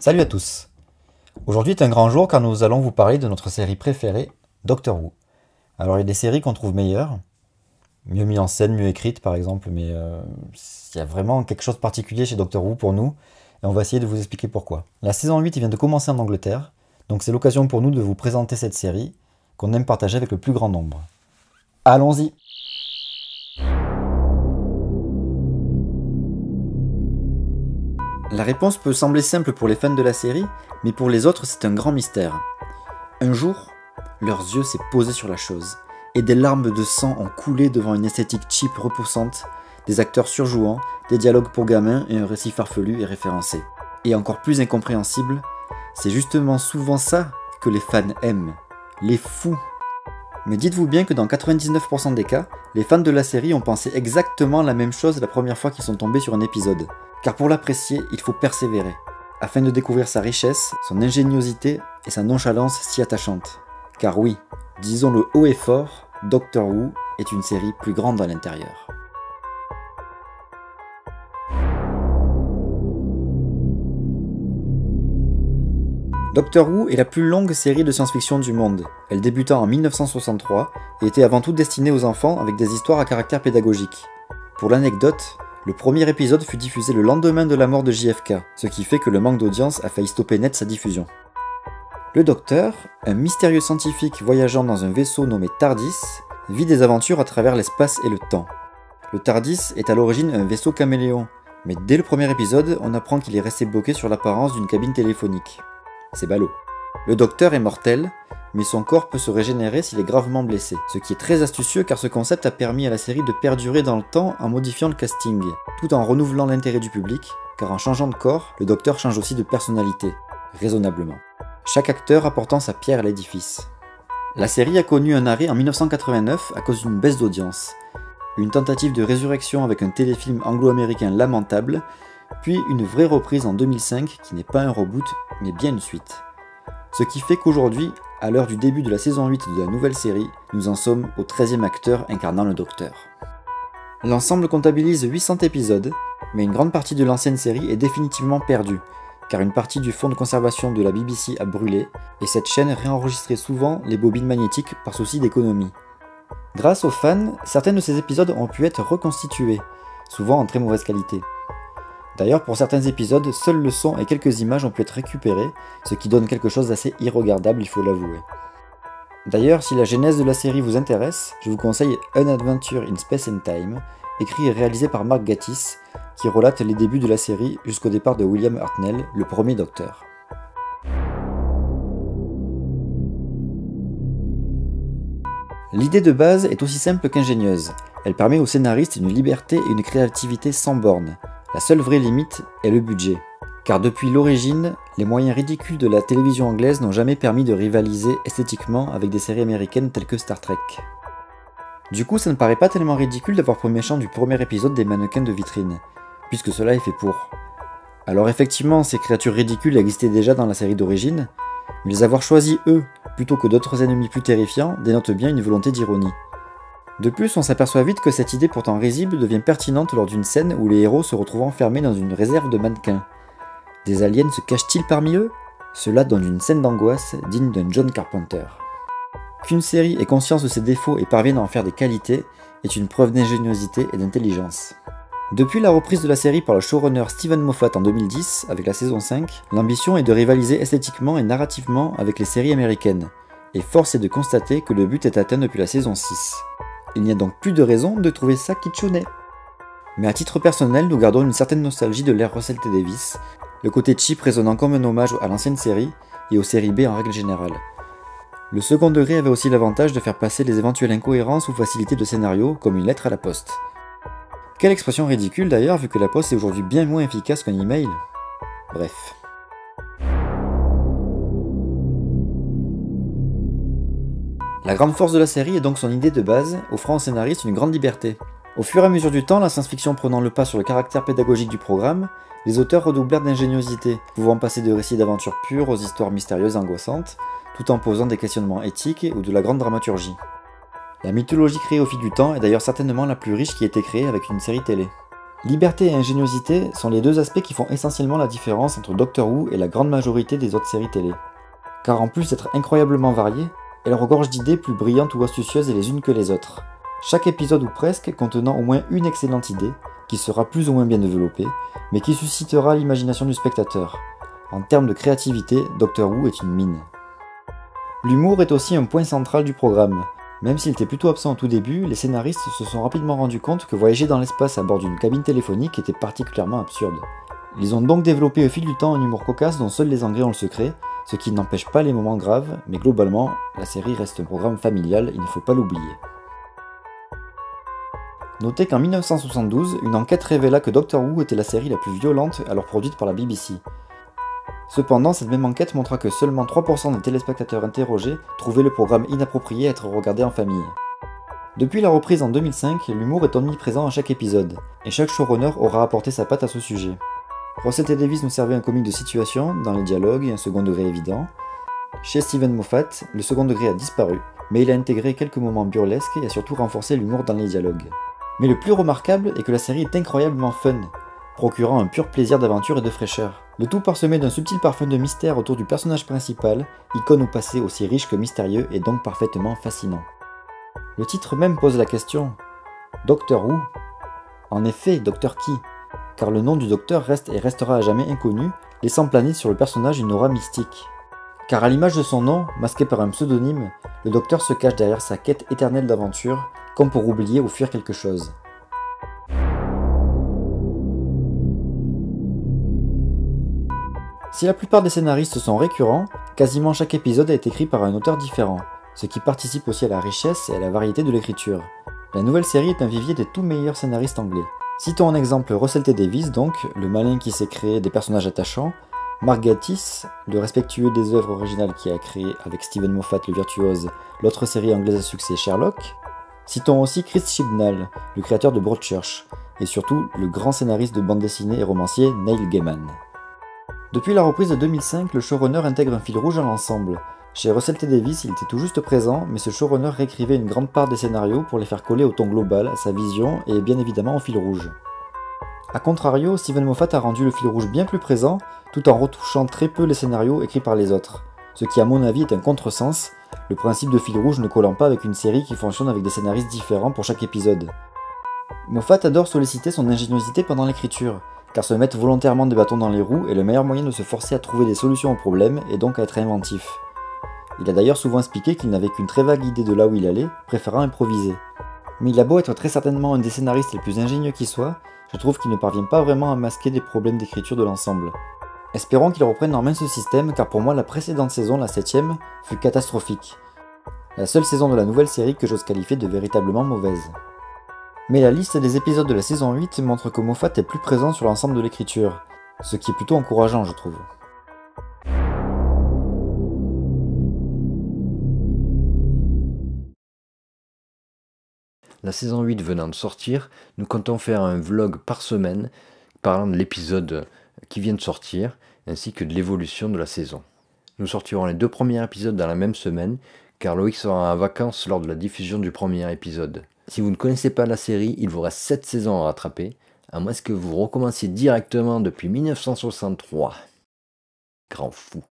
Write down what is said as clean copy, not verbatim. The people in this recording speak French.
Salut à tous. Aujourd'hui est un grand jour car nous allons vous parler de notre série préférée, Doctor Who. Alors il y a des séries qu'on trouve meilleures, mieux mises en scène, mieux écrites par exemple, mais il y a vraiment quelque chose de particulier chez Doctor Who pour nous, et on va essayer de vous expliquer pourquoi. La saison 8 vient de commencer en Angleterre, donc c'est l'occasion pour nous de vous présenter cette série qu'on aime partager avec le plus grand nombre. Allons-y! La réponse peut sembler simple pour les fans de la série, mais pour les autres c'est un grand mystère. Un jour, leurs yeux s'est posé sur la chose, et des larmes de sang ont coulé devant une esthétique cheap repoussante, des acteurs surjouants, des dialogues pour gamins et un récit farfelu et référencé. Et encore plus incompréhensible, c'est justement souvent ça que les fans aiment, les fous. Mais dites-vous bien que dans 99% des cas, les fans de la série ont pensé exactement la même chose la première fois qu'ils sont tombés sur un épisode. Car pour l'apprécier, il faut persévérer, afin de découvrir sa richesse, son ingéniosité et sa nonchalance si attachante. Car oui, disons-le haut et fort, Doctor Who est une série plus grande à l'intérieur. Doctor Who est la plus longue série de science-fiction du monde. Elle débuta en 1963 et était avant tout destinée aux enfants avec des histoires à caractère pédagogique. Pour l'anecdote, le premier épisode fut diffusé le lendemain de la mort de JFK, ce qui fait que le manque d'audience a failli stopper net sa diffusion. Le Docteur, un mystérieux scientifique voyageant dans un vaisseau nommé TARDIS, vit des aventures à travers l'espace et le temps. Le TARDIS est à l'origine un vaisseau caméléon, mais dès le premier épisode, on apprend qu'il est resté bloqué sur l'apparence d'une cabine téléphonique. C'est ballot. Le Docteur est mortel, mais son corps peut se régénérer s'il est gravement blessé, ce qui est très astucieux car ce concept a permis à la série de perdurer dans le temps en modifiant le casting, tout en renouvelant l'intérêt du public, car en changeant de corps, le Docteur change aussi de personnalité, raisonnablement. Chaque acteur apportant sa pierre à l'édifice. La série a connu un arrêt en 1989 à cause d'une baisse d'audience, une tentative de résurrection avec un téléfilm anglo-américain lamentable, puis une vraie reprise en 2005 qui n'est pas un reboot, mais bien une suite. Ce qui fait qu'aujourd'hui, à l'heure du début de la saison 8 de la nouvelle série, nous en sommes au 13e acteur incarnant le Docteur. L'ensemble comptabilise 800 épisodes, mais une grande partie de l'ancienne série est définitivement perdue, car une partie du fonds de conservation de la BBC a brûlé, et cette chaîne réenregistrait souvent les bobines magnétiques par souci d'économie. Grâce aux fans, certains de ces épisodes ont pu être reconstitués, souvent en très mauvaise qualité. D'ailleurs, pour certains épisodes, seul le son et quelques images ont pu être récupérés, ce qui donne quelque chose d'assez irregardable, il faut l'avouer. D'ailleurs, si la genèse de la série vous intéresse, je vous conseille An Adventure in Space and Time, écrit et réalisé par Mark Gatiss, qui relate les débuts de la série jusqu'au départ de William Hartnell, le premier Docteur. L'idée de base est aussi simple qu'ingénieuse. Elle permet aux scénaristes une liberté et une créativité sans bornes. La seule vraie limite est le budget. Car depuis l'origine, les moyens ridicules de la télévision anglaise n'ont jamais permis de rivaliser esthétiquement avec des séries américaines telles que Star Trek. Du coup, ça ne paraît pas tellement ridicule d'avoir pour méchant du premier épisode des mannequins de vitrine, puisque cela est fait pour. Alors effectivement, ces créatures ridicules existaient déjà dans la série d'origine, mais les avoir choisis eux, plutôt que d'autres ennemis plus terrifiants, dénote bien une volonté d'ironie. De plus, on s'aperçoit vite que cette idée pourtant risible devient pertinente lors d'une scène où les héros se retrouvent enfermés dans une réserve de mannequins. Des aliens se cachent-ils parmi eux? Cela donne une scène d'angoisse digne d'un John Carpenter. Qu'une série ait conscience de ses défauts et parvienne à en faire des qualités est une preuve d'ingéniosité et d'intelligence. Depuis la reprise de la série par le showrunner Steven Moffat en 2010, avec la saison 5, l'ambition est de rivaliser esthétiquement et narrativement avec les séries américaines, et force est de constater que le but est atteint depuis la saison 6. Il n'y a donc plus de raison de trouver ça kitschounet. Mais à titre personnel, nous gardons une certaine nostalgie de l'ère Russell T. Davies, le côté cheap résonnant comme un hommage à l'ancienne série et aux séries B en règle générale. Le second degré avait aussi l'avantage de faire passer les éventuelles incohérences ou facilités de scénario comme une lettre à la poste. Quelle expression ridicule d'ailleurs vu que la poste est aujourd'hui bien moins efficace qu'un email. Bref. La grande force de la série est donc son idée de base, offrant aux scénaristes une grande liberté. Au fur et à mesure du temps, la science-fiction prenant le pas sur le caractère pédagogique du programme, les auteurs redoublèrent d'ingéniosité, pouvant passer de récits d'aventure pures aux histoires mystérieuses et angoissantes, tout en posant des questionnements éthiques ou de la grande dramaturgie. La mythologie créée au fil du temps est d'ailleurs certainement la plus riche qui ait été créée avec une série télé. Liberté et ingéniosité sont les deux aspects qui font essentiellement la différence entre Doctor Who et la grande majorité des autres séries télé. Car en plus d'être incroyablement variée, elle regorge d'idées plus brillantes ou astucieuses les unes que les autres. Chaque épisode ou presque contenant au moins une excellente idée, qui sera plus ou moins bien développée, mais qui suscitera l'imagination du spectateur. En termes de créativité, Doctor Who est une mine. L'humour est aussi un point central du programme. Même s'il était plutôt absent au tout début, les scénaristes se sont rapidement rendus compte que voyager dans l'espace à bord d'une cabine téléphonique était particulièrement absurde. Ils ont donc développé au fil du temps un humour cocasse dont seuls les Anglais ont le secret, ce qui n'empêche pas les moments graves, mais globalement, la série reste un programme familial, il ne faut pas l'oublier. Notez qu'en 1972, une enquête révéla que Doctor Who était la série la plus violente alors produite par la BBC. Cependant, cette même enquête montra que seulement 3% des téléspectateurs interrogés trouvaient le programme inapproprié à être regardé en famille. Depuis la reprise en 2005, l'humour est omniprésent à chaque épisode, et chaque showrunner aura apporté sa patte à ce sujet. Russell T. Davies nous servait un comique de situation, dans les dialogues et un second degré évident. Chez Steven Moffat, le second degré a disparu, mais il a intégré quelques moments burlesques et a surtout renforcé l'humour dans les dialogues. Mais le plus remarquable est que la série est incroyablement fun, procurant un pur plaisir d'aventure et de fraîcheur. Le tout parsemé d'un subtil parfum de mystère autour du personnage principal, icône au passé aussi riche que mystérieux et donc parfaitement fascinant. Le titre même pose la question « Doctor Who ?» En effet, Docteur qui ? Car le nom du docteur reste et restera à jamais inconnu, laissant planer sur le personnage une aura mystique. Car à l'image de son nom, masqué par un pseudonyme, le docteur se cache derrière sa quête éternelle d'aventure, comme pour oublier ou fuir quelque chose. Si la plupart des scénaristes sont récurrents, quasiment chaque épisode a été écrit par un auteur différent, ce qui participe aussi à la richesse et à la variété de l'écriture. La nouvelle série est un vivier des tout meilleurs scénaristes anglais. Citons en exemple Russell T. Davies donc, le malin qui sait créer des personnages attachants, Mark Gatiss, le respectueux des œuvres originales qui a créé avec Steven Moffat le virtuose l'autre série anglaise à succès Sherlock. Citons aussi Chris Chibnall, le créateur de Broadchurch, et surtout le grand scénariste de bande dessinée et romancier Neil Gaiman. Depuis la reprise de 2005, le showrunner intègre un fil rouge à l'ensemble. Chez Russell T. Davies, il était tout juste présent, mais ce showrunner réécrivait une grande part des scénarios pour les faire coller au ton global, à sa vision et bien évidemment au fil rouge. A contrario, Steven Moffat a rendu le fil rouge bien plus présent, tout en retouchant très peu les scénarios écrits par les autres. Ce qui à mon avis est un contresens, le principe de fil rouge ne collant pas avec une série qui fonctionne avec des scénaristes différents pour chaque épisode. Moffat adore solliciter son ingéniosité pendant l'écriture, car se mettre volontairement des bâtons dans les roues est le meilleur moyen de se forcer à trouver des solutions aux problèmes et donc à être inventif. Il a d'ailleurs souvent expliqué qu'il n'avait qu'une très vague idée de là où il allait, préférant improviser. Mais il a beau être très certainement un des scénaristes les plus ingénieux qui soit, je trouve qu'il ne parvient pas vraiment à masquer des problèmes d'écriture de l'ensemble. Espérons qu'il reprenne en main ce système, car pour moi la précédente saison, la 7ème, fut catastrophique. La seule saison de la nouvelle série que j'ose qualifier de véritablement mauvaise. Mais la liste des épisodes de la saison 8 montre que Moffat est plus présent sur l'ensemble de l'écriture, ce qui est plutôt encourageant je trouve. La saison 8 venant de sortir, nous comptons faire un vlog par semaine parlant de l'épisode qui vient de sortir, ainsi que de l'évolution de la saison. Nous sortirons les 2 premiers épisodes dans la même semaine, car Loïc sera en vacances lors de la diffusion du premier épisode. Si vous ne connaissez pas la série, il vous reste 7 saisons à rattraper, à moins que vous recommenciez directement depuis 1963. Grand fou.